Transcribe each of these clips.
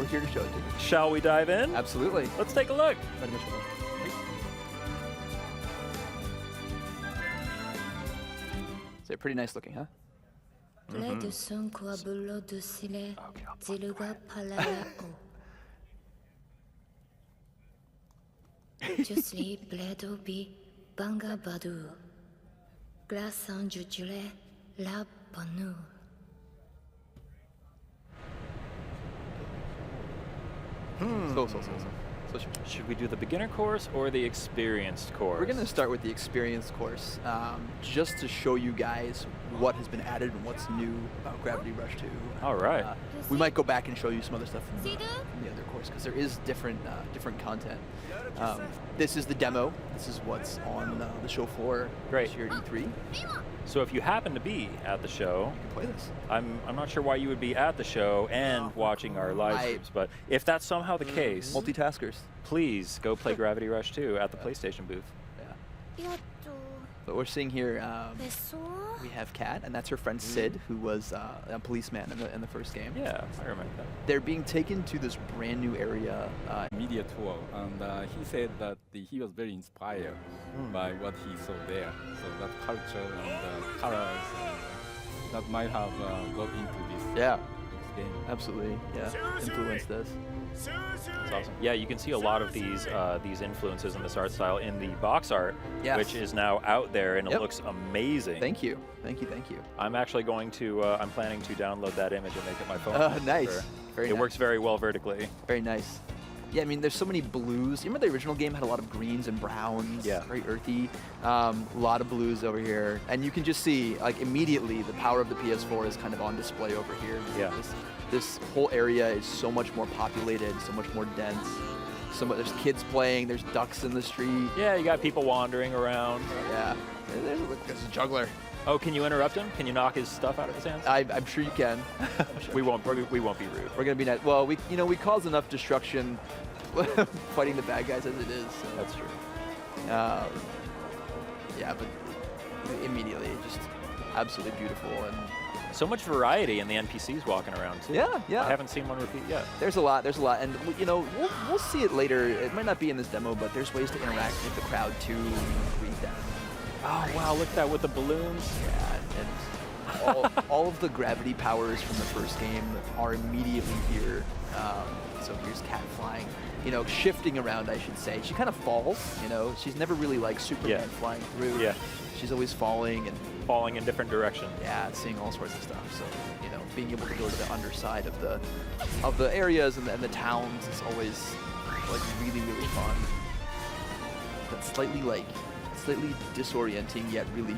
here to show it to me. Shall we dive in? Absolutely. Let's take a look. So pretty nice looking, huh? Près de son coabulo de cile, ziluga palalao. Jusli bledo bi banga badu. Glace en jujule la banu. So Should we do the beginner course or the experienced course? we're going to start with the experience course, just to show you guys what has been added and what's new about Gravity Rush 2. All right. We might go back and show you some other stuff from the other course, because there is different content. This is the demo. This is what's on the show floor Great. here at E3. So if you happen to be at the show, You can play this. I'm not sure why you would be at the show and watching our live streams, but if that's somehow the case, Multitaskers. please go play Gravity Rush 2 at the PlayStation booth. Yeah. But we're seeing here, we have Kat, and that's her friend Sid, who was a policeman in the first game. Yeah, I remember that. They're being taken to this brand new area. Media tour, and he said that he was very inspired by what he saw there. So that culture and colors that might have got into this Yeah, game. absolutely. Yeah, influenced this. That's awesome. Yeah, you can see a lot of these influences in this art style in the box art, Yes. which is now out there, and it Yep. looks amazing. Thank you. Thank you. Thank you. I'm actually going to, I'm planning to download that image and make it my phone. Nice. Sure. Very It nice. works very well vertically. Very nice. Yeah, I mean, there's so many blues. You remember the original game had a lot of greens and browns? Yeah. Very earthy. A lot of blues over here. And you can just see, like, immediately the power of the PS4 is kind of on display over here. Yeah. This whole area is so much more populated, so much more dense. There's kids playing, there's ducks in the street. Yeah, you got people wandering around. Yeah. There's a juggler. Oh, can you interrupt him? Can you knock his stuff out of his hands? I'm sure you can. We won't be rude. We're gonna be nice. Well, we cause enough destruction fighting the bad guys as it is. So. That's true. Yeah, but immediately just absolutely beautiful, and So much variety in the NPCs walking around too. yeah. I haven't seen one repeat yet. There's a lot, and we'll see it later. It might not be in this demo, but there's ways to interact with the crowd too. Read them. Oh wow, look at that with the balloons. Yeah, and all of the gravity powers from the first game are immediately here. So here's Kat flying, shifting around, I should say. She kind of falls, She's never really like Superman flying through. Yeah. She's always falling and Falling in different directions. yeah, seeing all sorts of stuff. So being able to go to the underside of the areas and the towns is always like really fun. That slightly disorienting yet really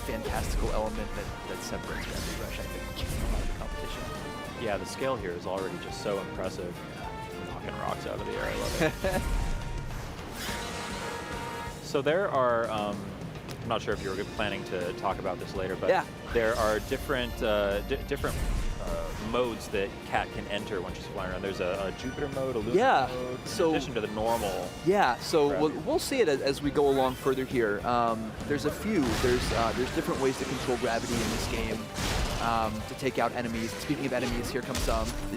fantastical element that separates Gravity Rush, I think, from a lot of the competition. Yeah, the scale here is already just so impressive. Knocking rocks out of the air, I love it. So there are, I'm not sure if you were planning to talk about this later, but Yeah. there are different modes that Kat can enter when she's flying around. There's a Jupiter mode, a lunar Yeah, mode, so- in addition to the normal. Yeah, so Gravity. we'll see it as we go along further here. There's a few. There's different ways to control gravity in this game to take out enemies. Speaking of enemies, here comes these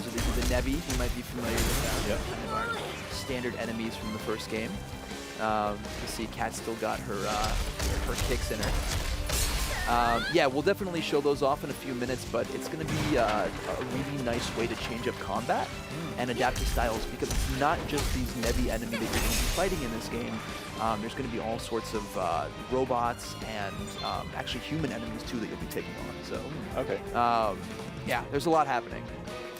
are the Nevi. You might be familiar with them. Yep. Kind of our standard enemies from the first game. You see, Kat still got her kicks in her. Yeah, we'll definitely show those off in a few minutes, but it's going to be a really nice way to change up combat and adapt to styles, because it's not just these Nevi enemy that you're going to be fighting in this game. There's going to be all sorts of robots and actually human enemies too that you'll be taking on. So, Okay. yeah, there's a lot happening.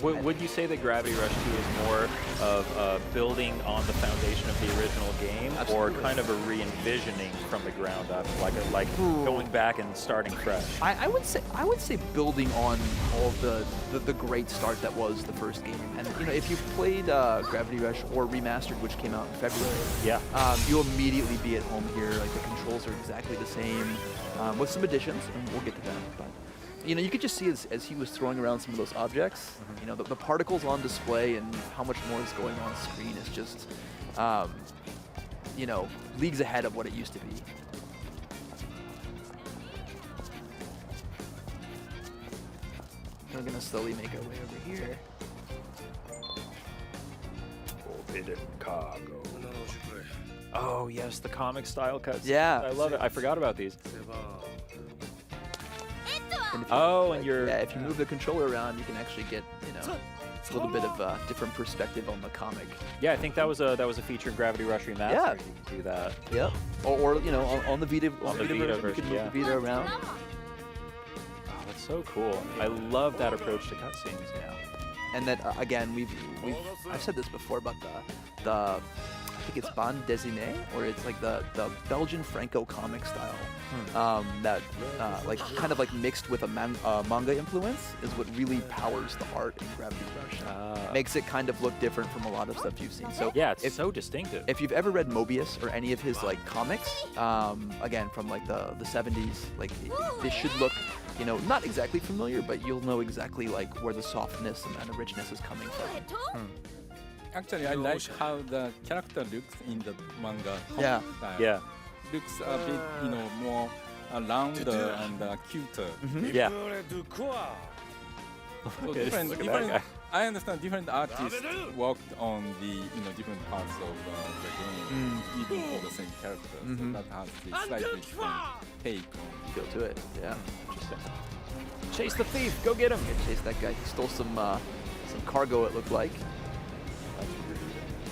Would you say that Gravity Rush 2 is more of building on the foundation of the original game, Absolutely. or kind of a re-envisioning from the ground up, like going back and starting fresh? I would say building on all of the great start that was the first game. And if you've played Gravity Rush or Remastered, which came out in February, Yeah. you'll immediately be at home here. Like, the controls are exactly the same, with some additions, and we'll get to that. But you could just see as he was throwing around some of those objects, the particles on display and how much more is going on screen is just, leagues ahead of what it used to be. We're gonna slowly make our way over here. Forbidden cargo. Oh yes, the comic style cuts. Yeah. I love it. I forgot about these. And if Oh, and you're... yeah, if you move the controller around, you can actually get, you know, a little bit of different perspective on the comic. Yeah, I think that was a feature in Gravity Rush Remastered. Yeah. You can do that. Yep. Or you know, on the Vita, On the Vita version, version, you can move yeah. the Vita around. Oh, that's so cool. I love that approach to cutscenes. Yeah. And that again, I've said this before about the I think it's bande dessinée, or it's like the Belgian Franco comic style that like kind of like mixed with a manga influence is what really powers the art in Gravity Rush. Makes it kind of look different from a lot of stuff you've seen. So yeah, it's so distinctive. if you've ever read Mobius or any of his like comics, again from like the 70s, like this should look, you know, not exactly familiar, but you'll know exactly like where the softness and the richness is coming from. Actually, I like how the character looks in the manga. Yeah. Style. Yeah. Looks a bit, you know, more rounder and cuter. Yeah. So Look at that different. guy. I understand different artists worked on the, you know, different parts of the game, even for the same character. So that has the slightly different take on. Go to it. Yeah. Interesting. Chase the thief. Go get him. Yeah, chase that guy. He stole some cargo, it looked like.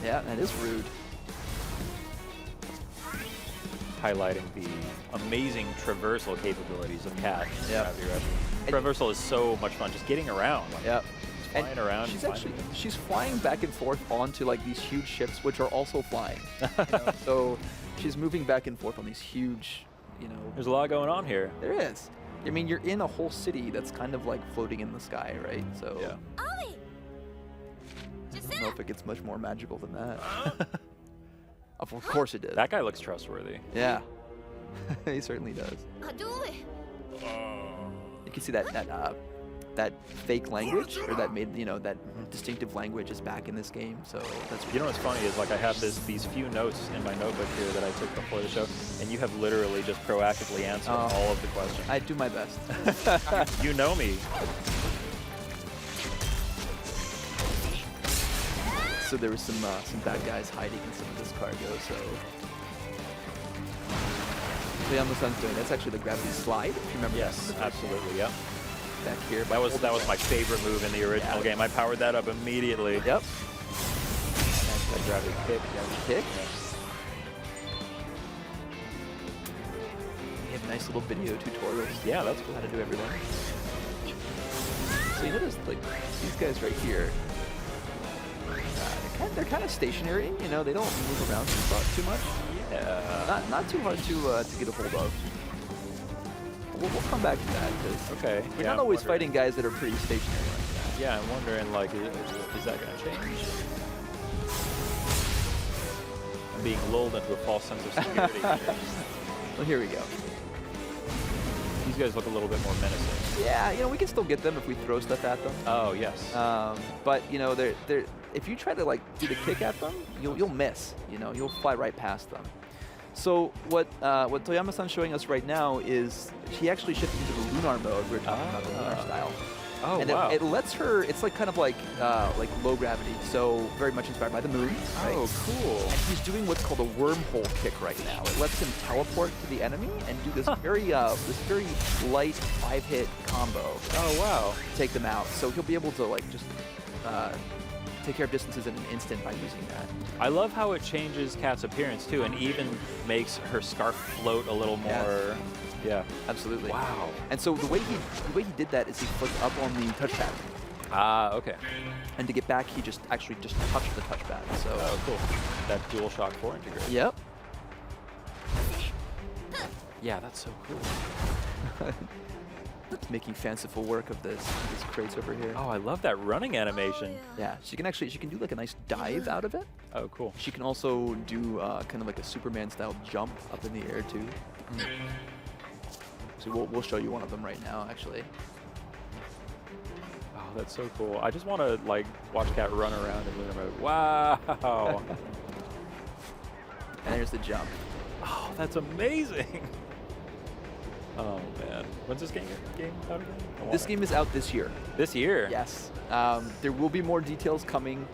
Yeah, that is rude. Highlighting the amazing traversal capabilities of Cat. in Yep. Gravity Rush. And- Traversal is so much fun. Just getting around. Like, Yep. just flying around. She's flying back and forth onto like these huge ships, which are also flying. You know? So she's moving back and forth on these huge, you know. There's a lot going on here. There is. I mean, you're in a whole city that's kind of like floating in the sky, right? So Yeah. I don't know if it gets much more magical than that. Of course it did. That guy looks trustworthy. Yeah. He certainly does. You can see that fake language, or that made, you know, that distinctive language is back in this game. So that's You know what's funny is like I have these few notes in my notebook here that I took before the show, and you have literally just proactively answered all of the questions. I do my best. You know me. So there was some bad guys hiding in some of this cargo. So Toyama-san's doing that's actually the gravity slide. If you remember. Yes, absolutely. Yep. Back here. That was my favorite move in the original game. I powered that up immediately. Yep. That gravity kick. Kick. We have nice little video tutorials. Yeah, that's cool. How to do everything. So you notice like these guys right here. They're kind of stationary, you know. They don't move around too much. Yeah. Not too hard to get a hold of. We'll come back to that because Okay. we're yeah, not I'm always wondering- fighting guys that are pretty stationary like that. Yeah, I'm wondering like, is that going to change? I'm being lulled into a false sense of security here. Well, here we go. These guys look a little bit more menacing. Yeah, you know, we can still get them if we throw stuff at them. Oh yes. But you know, they're if you try to like do the kick at them, you'll miss. You know, you'll fly right past them. So what Toyama-san's showing us right now is she actually shifted into the lunar mode. We were talking about the lunar style. Oh And wow. it lets her. It's like kind of like low gravity, so very much inspired by the moon. Right? Oh cool. And he's doing what's called a wormhole kick right now. It lets him teleport to the enemy and do this very light 5-hit combo. Oh wow. To take them out. So he'll be able to like just take care of distances in an instant by using that. I love how it changes Kat's appearance too, and even makes her scarf float a little more. Yeah. Absolutely. Wow. And so the way he did that is he flicked up on the touchpad, Ah, okay. and to get back he just touched the touchpad. So. Oh, cool. That DualShock 4 integrated. Yep. Yeah, that's so cool. Making fanciful work of these crates over here. Oh, I love that running animation. Yeah, she can do like a nice dive out of it. Oh, cool. She can also do kind of like a Superman style jump up in the air too. So we'll show you one of them right now, actually. Oh, that's so cool. I just want to like watch Kat run around in lunar mode. Wow. And there's the jump. Oh, that's amazing. Oh man, when's this game out again? This game is out this year. This year. Yes. There will be more details coming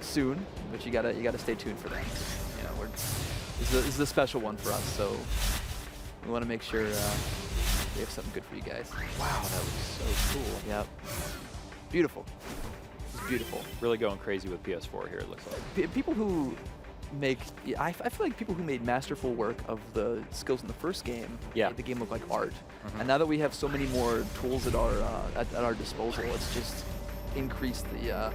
soon, but you gotta stay tuned for that. You know, this is a special one for us, so we want to make sure we have something good for you guys. Wow, that was so cool. Yep. Beautiful. It's beautiful. Really going crazy with PS4 here, it looks like. People who make, I feel like people who made masterful work of the skills in the first game made the game look like art. And now that we have so many more tools at our disposal, it's just increased the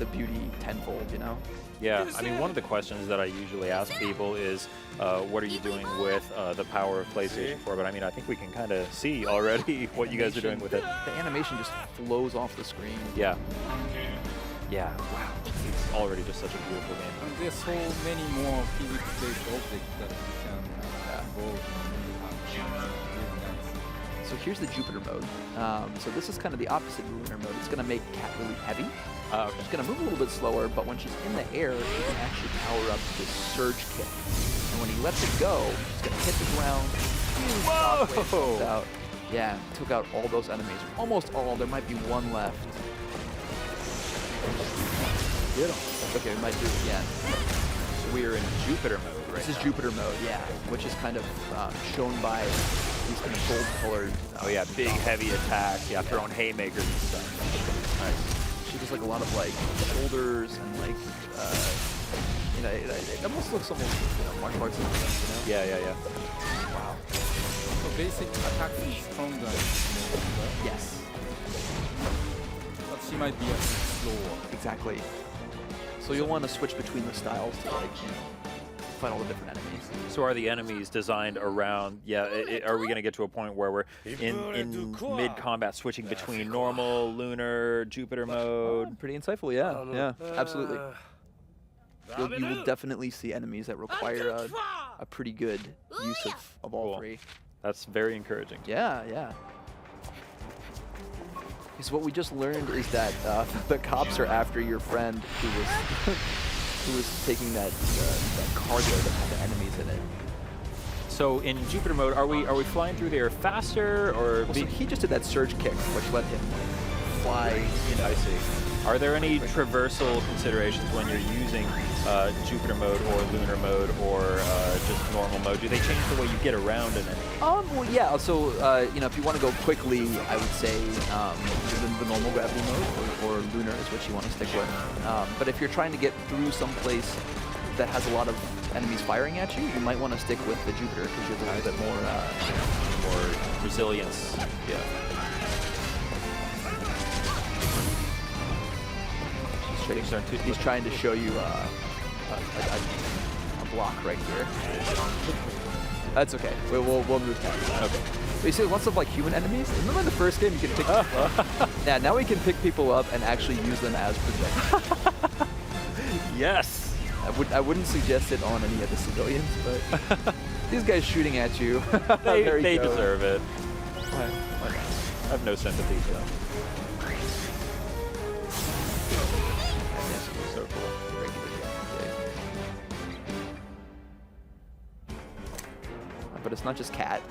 beauty tenfold, you know? Yeah, I mean, one of the questions that I usually ask people is, what are you doing with the power of PlayStation 4? But I mean, I think we can kind of see already what you guys are doing with it. The animation just flows off the screen. Yeah. Yeah, wow. It's already just such a beautiful game. And there's so many more physics-based objects that we can involve in really nice. So here's the Jupiter mode. So this is kind of the opposite of lunar mode. It's going to make Cat really heavy. Okay. She's going to move a little bit slower, but when she's in the air, she can actually power up this surge kick. And when he lets it go, she's going to hit the ground. Huge shockwave comes out. Yeah, took out all those enemies. Almost all. There might be one left. Okay, we might do it again. So we are in Jupiter mode right This is now. Jupiter mode, yeah, which is kind of shown by these kind of gold-colored. Oh yeah, big heavy attacks. Yeah, throwing haymakers and stuff. Nice. She does like a lot of like shoulders and like, you know, it almost looks almost, you know, martial arts, you know? Yeah. Wow. So basic attack is stronger, right? Yes. But she might be a bit slower. Exactly. So you'll want to switch between the styles to like, you know, fight all the different enemies. So are the enemies designed around? Yeah, are we going to get to a point where we're in mid-combat switching between normal, lunar, Jupiter mode? Pretty insightful, yeah. Yeah, absolutely. You will definitely see enemies that require a pretty good use of all Cool. three. That's very encouraging. Yeah, yeah. Because what we just learned is that the cops are after your friend who was taking that cargo that had the enemies in it. So in Jupiter mode, are we flying through the air faster or? Well, so he just did that surge kick, which let him fly. You know, I see. Are there any traversal considerations when you're using Jupiter mode or lunar mode or just normal mode? Do they change the way you get around an enemy? Well, yeah. So, you know, if you want to go quickly, I would say the normal gravity mode or lunar is what you want to stick with. But if you're trying to get through some place that has a lot of enemies firing at you, you might want to stick with the Jupiter because you have a little bit More resilience. Yeah. He's trying to show you a block right here. That's okay. We'll move past that. Okay. But you see lots of like human enemies. Remember in the first game you could pick people up? Yeah, now we can pick people up and actually use them as projectiles. Yes. I wouldn't suggest it on any of the civilians, but these guys shooting at you. They go. deserve it. Why not? I have no sympathy for them. So cool. But it's not just Cat.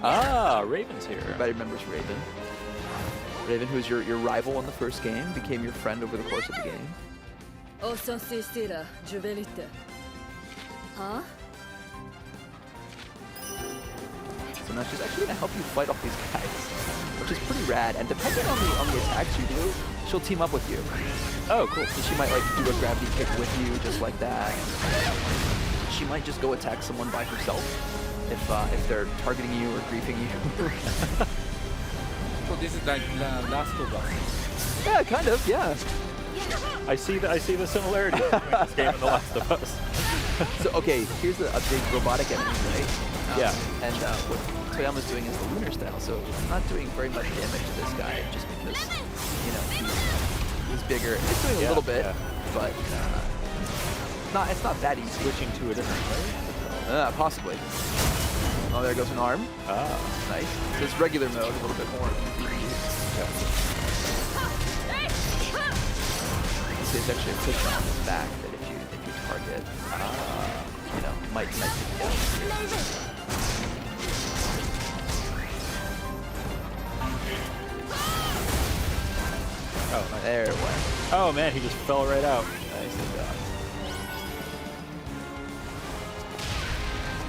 Ah, Raven's here. Everybody remembers Raven. Raven, who's your rival in the first game, became your friend over the course of the game. Huh? So now she's actually gonna help you fight off these guys, which is pretty rad. And depending on the attacks you do, she'll team up with you. Oh, cool. So she might like do a gravity kick with you, just like that. She might just go attack someone by herself if they're targeting you or griefing you. So this is like the Last of Us. Yeah, kind of. Yeah. I see the similarity between this game and The Last of Us. So okay, here's a big robotic enemy, right? Yeah. And what Toyama's doing is the lunar style, so it's not doing very much damage to this guy, just because you know he's bigger. It's doing a little bit, but it's not that easy. Switching to a different player? Possibly. Oh, there goes an arm. Ah. Nice. This regular mode, a little bit more. There's actually a cushion on his back that if you target, you know, might take you down. Oh, nice. There it went. Oh man, he just fell right out. Nicely done.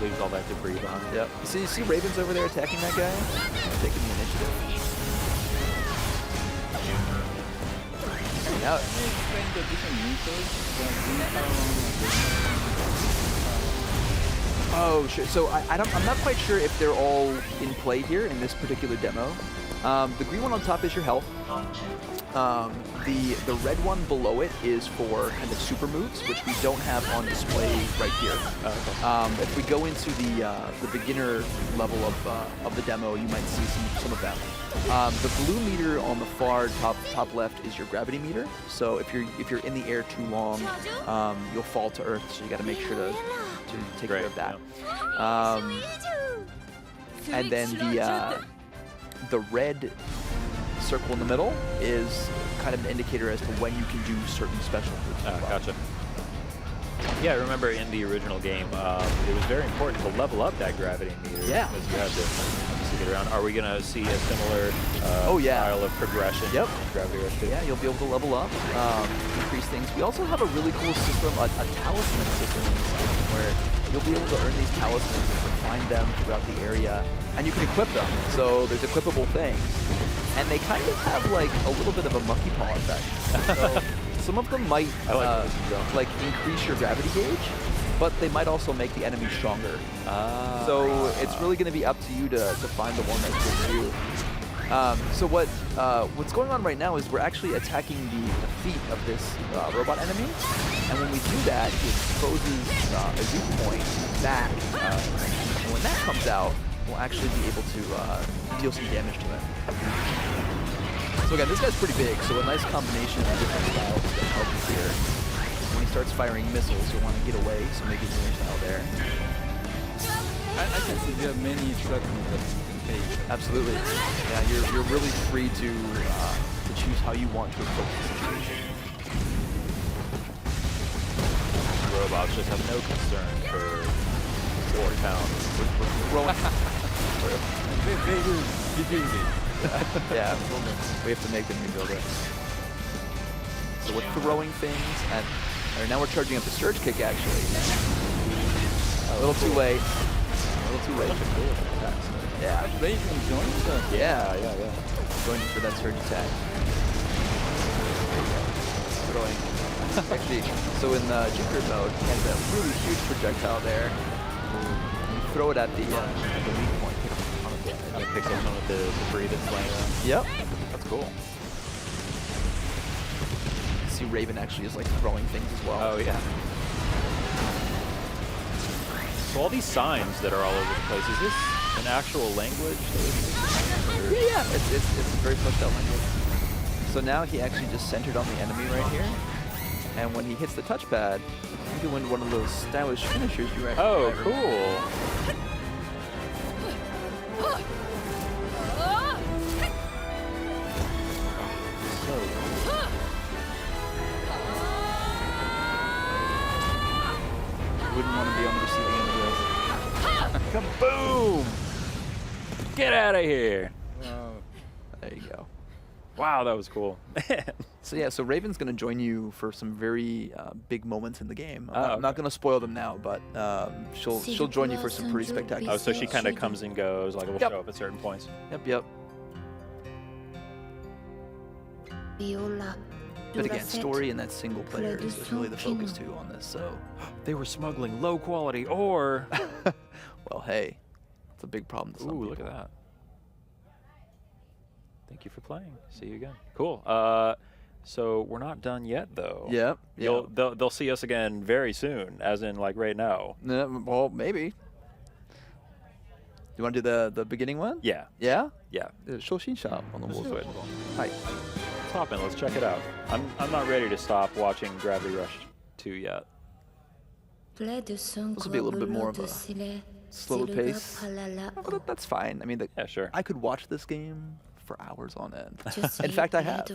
Leaves all that debris behind. Yep. So you see Ravens over there attacking that guy? Taking the initiative. And now, Can you explain the different methods? oh, sure. So I'm not quite sure if they're all in play here in this particular demo. The green one on top is your health. The red one below it is for kind of super moves, which we don't have on display right here. If we go into the beginner level of the demo, you might see some of them. The blue meter on the far top left is your gravity meter. So if you're in the air too long, you'll fall to earth. So you got to make sure to take care of that. And then the red circle in the middle is kind of an indicator as to when you can do certain special moves. Gotcha. Yeah, I remember in the original game, it was very important to level up that gravity meter. Yeah. Because you had to obviously get around. Are we going to see a similar style of progression in Gravity Rush 2? Yeah, you'll be able to level up, increase things. We also have a really cool system, a talisman system in this game, where you'll be able to earn these talismans and refine them throughout the area, and you can equip them. So there's equipable things. And they kind of have like a little bit of a monkey paw effect. So some of them might like increase your gravity gauge, but they might also make the enemy stronger. So it's really going to be up to you to find the one that's good for you. So what's going on right now is we're actually attacking the feet of this robot enemy, and when we do that, he exposes a weak point back, and when that comes out, we'll actually be able to deal some damage to it. So again, this guy's pretty big, so a nice combination of different styles is going to help you here. When he starts firing missiles, you'll want to get away, so make it your style there. I can see there are many strategies that you can take. Absolutely. Yeah, you're really free to choose how you want to approach the situation. Robots just have no concern for 4 pounds. We're throwing. They will rebuild it. Yeah, we have to make them rebuild it. So we're throwing things, and now we're charging up the surge kick, actually. A little too late. A little too late. Yeah. Raven joined us. Yeah. Going for that surge attack. Throwing. Actually, so in Jupiter mode, he has that really huge projectile there. You throw it at the weak point. Kind of picks up some of the debris that's laying around. Yep. That's cool. See, Raven actually is like throwing things as well. Oh yeah. So all these signs that are all over the place, is this an actual language? Yeah, it's a very fleshed out language. So now he actually just centered on the enemy right here, and when he hits the touchpad, he's doing one of those stylish finishers you actually. Oh, cool. Wouldn't want to be on the receiving end of this. Kaboom! Get out of here! There you go. Wow, that was cool. So yeah, so Raven's going to join you for some very big moments in the game. I'm okay. not going to spoil them now, but she'll join you for some pretty spectacular. Oh, so she kind of comes and goes, like will Yep. show up at certain points. Yep. But again, story and that single player is really the focus too on this. So They were smuggling low quality ore. well, hey, it's a big problem to some Ooh, people. look at that. Thank you for playing. See you again. Cool. So we're not done yet, though. Yep. They'll see us again very soon, as in like right now. Well, maybe. You want to do the beginning one? Yeah. Yeah? Yeah. Shoshinsha on the Let's do it. Hi. Let's hop in. Let's check it out. I'm not ready to stop watching Gravity Rush 2 yet. This will be a little bit more of a slower pace. But that's fine. I mean, Yeah, sure. I could watch this game for hours on end. In fact, I have.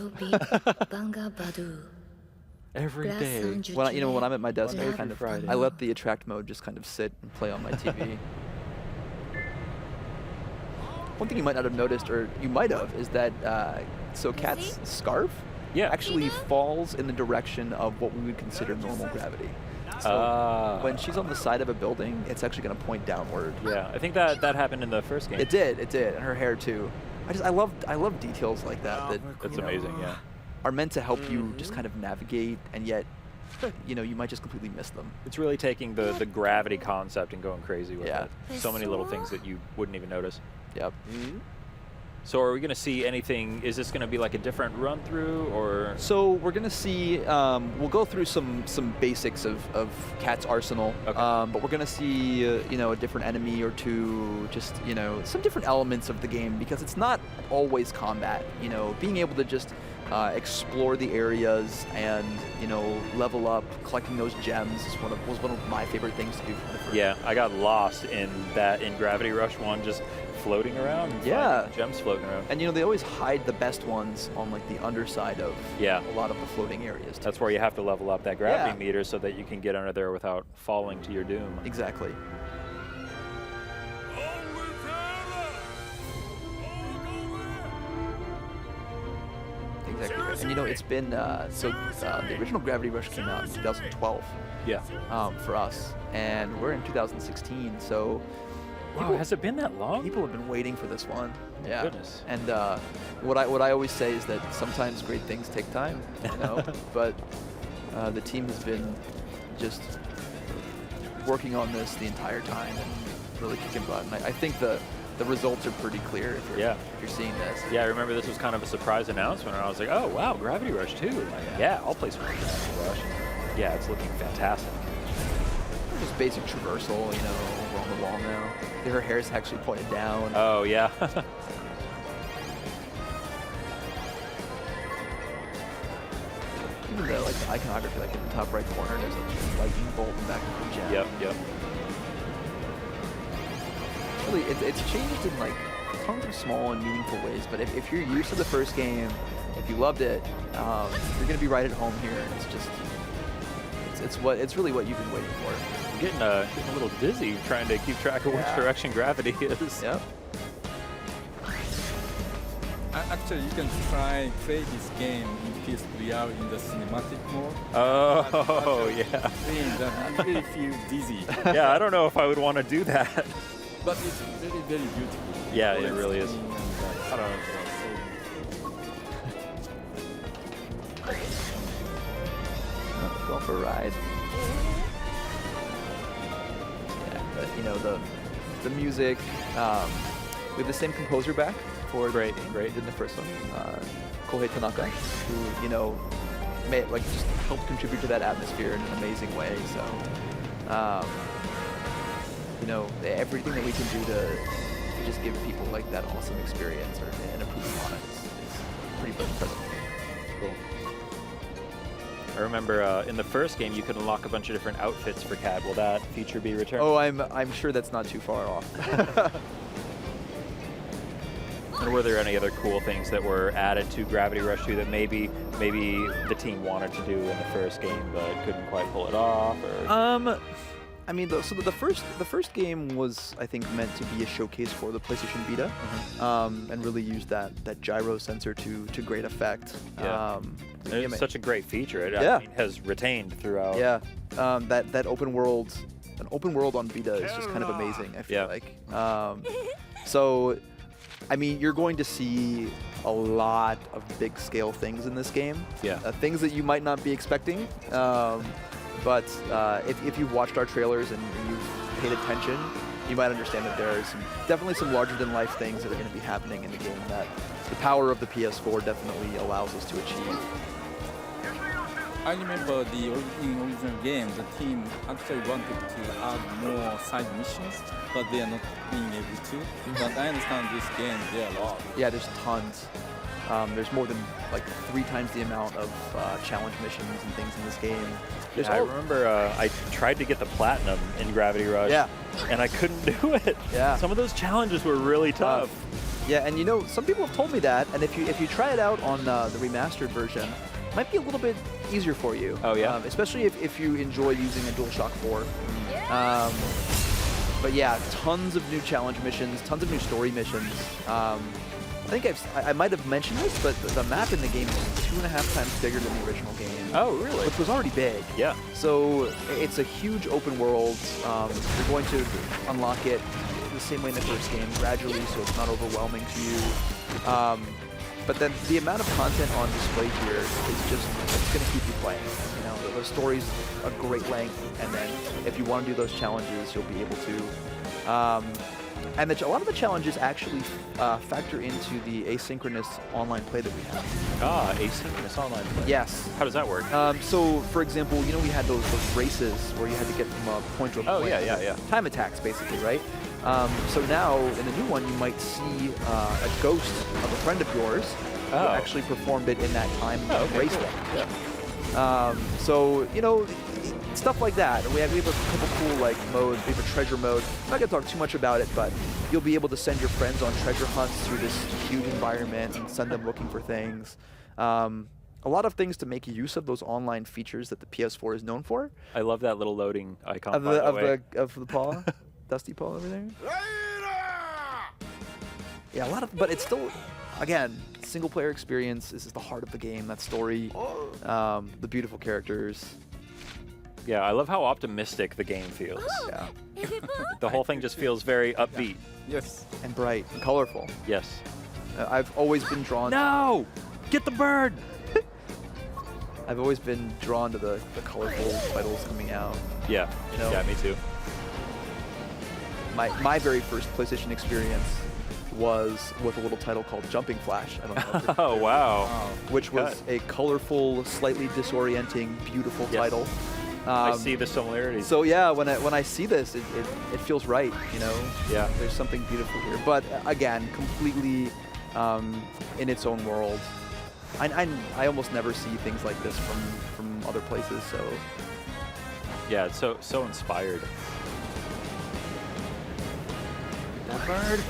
Every day. When I'm at my desk, Every I kind of Friday. I let the attract mode just kind of sit and play on my TV. One thing you might not have noticed, or you might have, is that so Cat's scarf actually falls in the direction of what we would consider normal gravity. So when she's on the side of a building, it's actually going to point downward. Yeah, I think that happened in the first game. It did, and her hair too. I love details like that. That's amazing. Yeah. Are meant to help you just kind of navigate, and yet, you might just completely miss them. It's really taking the gravity concept and going crazy with Yeah. it. So many little things that you wouldn't even notice. Yep. So are we going to see anything? Is this going to be like a different run through, or? So we're gonna see. We'll go through some basics of Cat's arsenal. Okay. But we're gonna see a different enemy or two. Just some different elements of the game, because it's not always combat. Being able to just explore the areas and level up, collecting those gems was one of my favorite things to do for the first. Yeah, I got lost in Gravity Rush 1, just floating around. And finding gems floating around. And they always hide the best ones on like the underside of a lot of the floating areas too. That's where you have to level up that gravity meter so that you can get under there without falling to your doom. Exactly. Exactly right. And it's been the original Gravity Rush came out in 2012. Yeah. For us, and we're in 2016. So. Wow, has it been that long? People have been waiting for this one. Yeah. Goodness. And what I always say is that sometimes great things take time, but the team has been just working on this the entire time and really kicking butt. And I think the results are pretty clear if you're seeing this. Yeah, I remember this was kind of a surprise announcement, and I was like, oh wow, Gravity Rush 2. Yeah, I'll play some Gravity Rush. Yeah, it's looking fantastic. Just basic traversal, over on the wall now. Her hair's actually pointed down. Oh, yeah. Even though, like, the iconography, like, in the top right corner, there's like a lightning bolt in the back of the gem. Yep. Really, it's changed in, like, tons of small and meaningful ways, but if you're used to the first game, if you loved it, you're going to be right at home here. It's just, it's really what you've been waiting for. Getting a little dizzy trying to keep track of which direction gravity is. Yep. Actually, you can play this game in PS3 in the cinematic mode. Oh, yeah. You really feel dizzy. Yeah, I don't know if I would want to do that. But it's very, very beautiful. Yeah, it really is. I don't know. Going for a ride. But the music, we have the same composer back for great in the first one, Kohei Tanaka, who just helped contribute to that atmosphere in an amazing way. So everything that we can do to just give people like that awesome experience and improve on it is pretty impressive. Cool. I remember in the first game you could unlock a bunch of different outfits for Cat. Will that feature be returned? Oh, I'm sure that's not too far off. And were there any other cool things that were added to Gravity Rush 2 that maybe the team wanted to do in the first game but couldn't quite pull it off? Or? I mean, so the first game was, I think, meant to be a showcase for the PlayStation Vita, and really used that gyro sensor to great effect. Yeah. It's such a great feature. It has retained throughout. Yeah, that open world on Vita is just kind of amazing. I feel like. So, I mean, you're going to see a lot of big scale things in this game. Yeah. Things that you might not be expecting. But if you've watched our trailers and you've paid attention, you might understand that there are definitely some larger-than-life things that are going to be happening in the game that the power of the PS4 definitely allows us to achieve. I remember in original game, the team actually wanted to add more side missions, but they are not being able to. But I understand this game, there are a lot. Yeah, there's tons. There's more than like 3 times the amount of challenge missions and things in this game. I remember I tried to get the platinum in Gravity Rush, and I couldn't do it. Yeah. Some of those challenges were really tough. Yeah, and some people have told me that, and if you try it out on the remastered version, it might be a little bit easier for you. Oh, yeah? Especially if you enjoy using a DualShock 4. But yeah, tons of new challenge missions, tons of new story missions. think I might have mentioned this, but the map in the game is 2.5 times bigger than the original game. Oh, really? Which was already big. Yeah. So it's a huge open world. You're going to unlock it the same way in the first game, gradually, so it's not overwhelming to you. But then the amount of content on display here is just, it's going to keep you playing. You know, the story's a great length, and then if you want to do those challenges, you'll be able to. And a lot of the challenges actually factor into the asynchronous online play that we have. Ah, asynchronous online play. Yes. How does that work? So, for example, you know we had those races where you had to get from a point to a point. Oh, yeah. Time attacks, basically, right? So now, in the new one, you might see a ghost of a friend of yours who actually performed it in that time race. Cool. Yeah. So, you know, stuff like that. We have a couple cool like modes. We have a treasure mode. I'm not gonna talk too much about it, but you'll be able to send your friends on treasure hunts through this huge environment and send them looking for things. A lot of things to make use of those online features that the PS4 is known for. I love that little loading icon. Of by the way. the paw, dusty paw over there. Yeah, a lot of, but it's still, again, single player experience. This is the heart of the game. That story, the beautiful characters. Yeah, I love how optimistic the game feels. Yeah. The whole thing just feels very upbeat. Yes. And bright and colorful. Yes. I've always been drawn. No! Get the bird! I've always been drawn to the colorful titles coming out. Yeah. You know? Yeah, me too. My very first PlayStation experience was with a little title called Jumping Flash. I don't know if you're Oh, wow. which was a colorful, slightly disorienting, beautiful title. I see the similarities. So yeah, when I see this, it feels right, you know? Yeah. There's something beautiful here. But again, completely in its own world. I almost never see things like this from other places, so. Yeah, it's so inspired. That bird?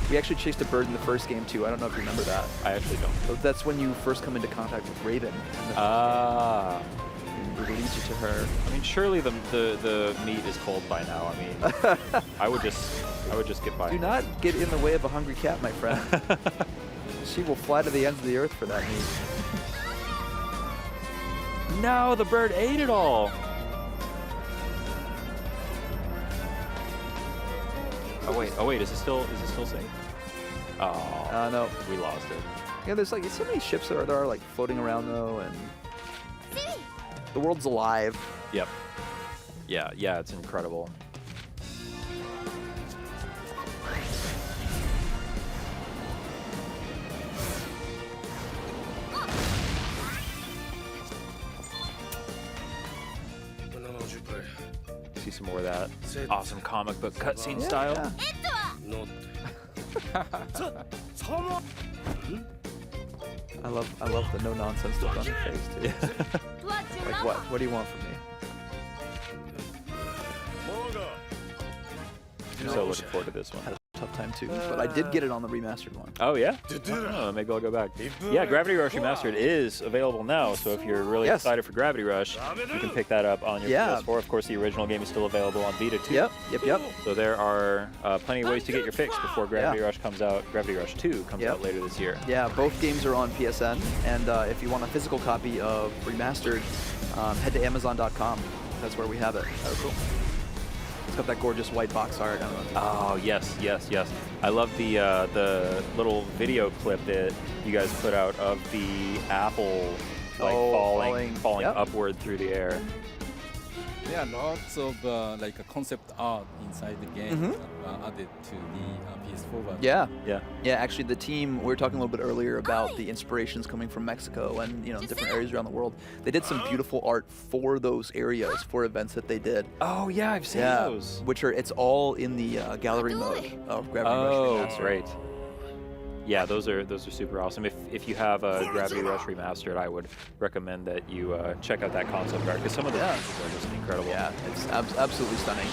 We actually chased a bird in the first game too. I don't know if you remember that. I actually don't. So that's when you first come into contact with Raven. Ah. It leads you to her. I mean, surely the meat is cold by now. I mean, I would just get by. Do not get in the way of a hungry cat, my friend. She will fly to the ends of the earth for that meat. No, the bird ate it all. Oh wait, is it still safe? Oh. No. We lost it. Yeah, there's like so many ships that are like floating around though, and the world's alive. Yep. Yeah, it's incredible. See some more of that awesome comic book cutscene style. Yeah. I love the no nonsense look on her face too. Like what? What do you want from me? I'm so looking forward to this one. Had a tough time too, but I did get it on the remastered one. Oh yeah? Oh, maybe I'll go back. Yeah, Gravity Rush Remastered is available now, so if you're really excited for Gravity Rush, you can pick that up on your PS4. Of course, the original game is still available on Vita too. Yep. So there are plenty of ways to get your fix before Gravity Rush comes out. Gravity Rush 2 comes out later this year. Yeah, both games are on PSN, and if you want a physical copy of Remastered, head to Amazon.com. That's where we have it. Oh, cool. It's got that gorgeous white box art. I don't know. Oh, yes. I love the little video clip that you guys put out of the apple like falling upward through the air. There are lots of like a concept art inside the game added to the PS4 version. Yeah. Actually, the team, we were talking a little bit earlier about the inspirations coming from Mexico and different areas around the world. They did some beautiful art for those areas for events that they did. Oh yeah, I've seen those. It's all in the gallery mode of Gravity Rush Remastered. Great. Yeah, those are super awesome. If you have a Gravity Rush Remastered, I would recommend that you check out that concept art because some of the pieces are just incredible. Yeah, it's absolutely stunning.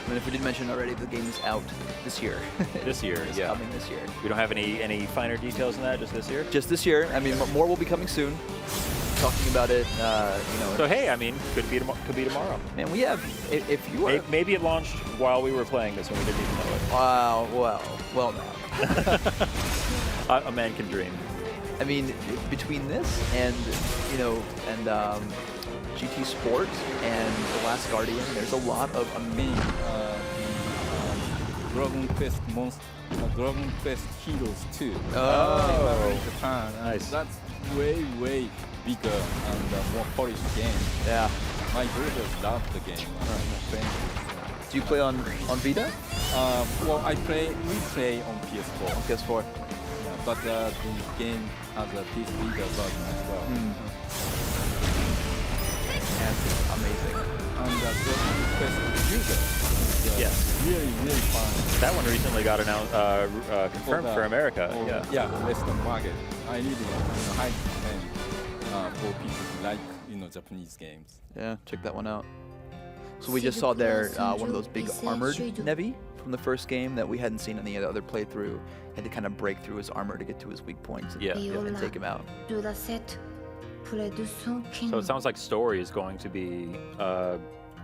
I mean, if we didn't mention already, the game is out this year. This year, it's coming this year. We don't have any finer details on that, just this year? Just this year. I mean, more will be coming soon. talking about it. You know. So hey, I mean, could be tomorrow. Man, we have. If you are. Maybe it launched while we were playing this and we didn't even know it. Wow. Well, no. A man can dream. I mean, between this and GT Sport and The Last Guardian, there's a lot of amazing. Dragon Quest Heroes 2. Oh, in Japan. Nice. That's way bigger and more polished game. Yeah. My brothers love the game. Do you play on Vita? Well, we play on PS4. On PS4. Yeah, but the game has a PS Vita version as well. And it's amazing. And the Dragon Quest user. Yes. Really fun. That one recently got announced, confirmed for America. Yeah, Western market. I really highly recommend for people who like Japanese games. Yeah, check that one out. So we just saw there one of those big armored Nevi from the first game that we hadn't seen in the other playthrough. Had to kind of break through his armor to get to his weak points and take him out. So it sounds like story is going to be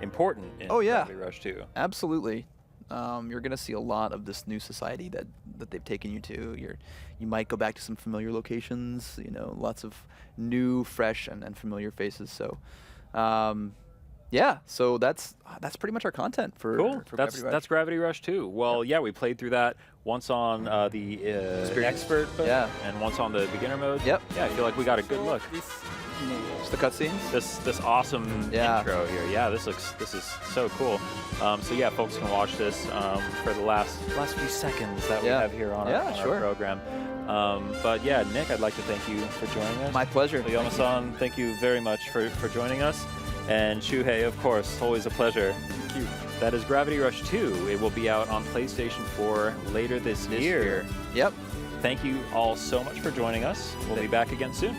important in Gravity Rush 2. Absolutely. You're going to see a lot of this new society that they've taken you to. You might go back to some familiar locations, lots of new, fresh, and familiar faces. So, yeah, so that's pretty much our content for That's Gravity Rush. That's Gravity Rush 2. Well, yeah, we played through that once on the expert mode and once on the beginner mode. Yep. Yeah, I feel like we got a good look. Just the cutscenes. This awesome intro here. Yeah, this is so cool. So yeah, folks can watch this for the last few seconds that we have here on our program. But yeah, Nick, I'd like to thank you for joining us. My pleasure. Oyama-san, thank you very much for joining us. And Shuhei, of course, always a pleasure. Thank you. That is Gravity Rush 2. It will be out on PlayStation 4 later this year. Yep. Thank you all so much for joining us. We'll be back again soon.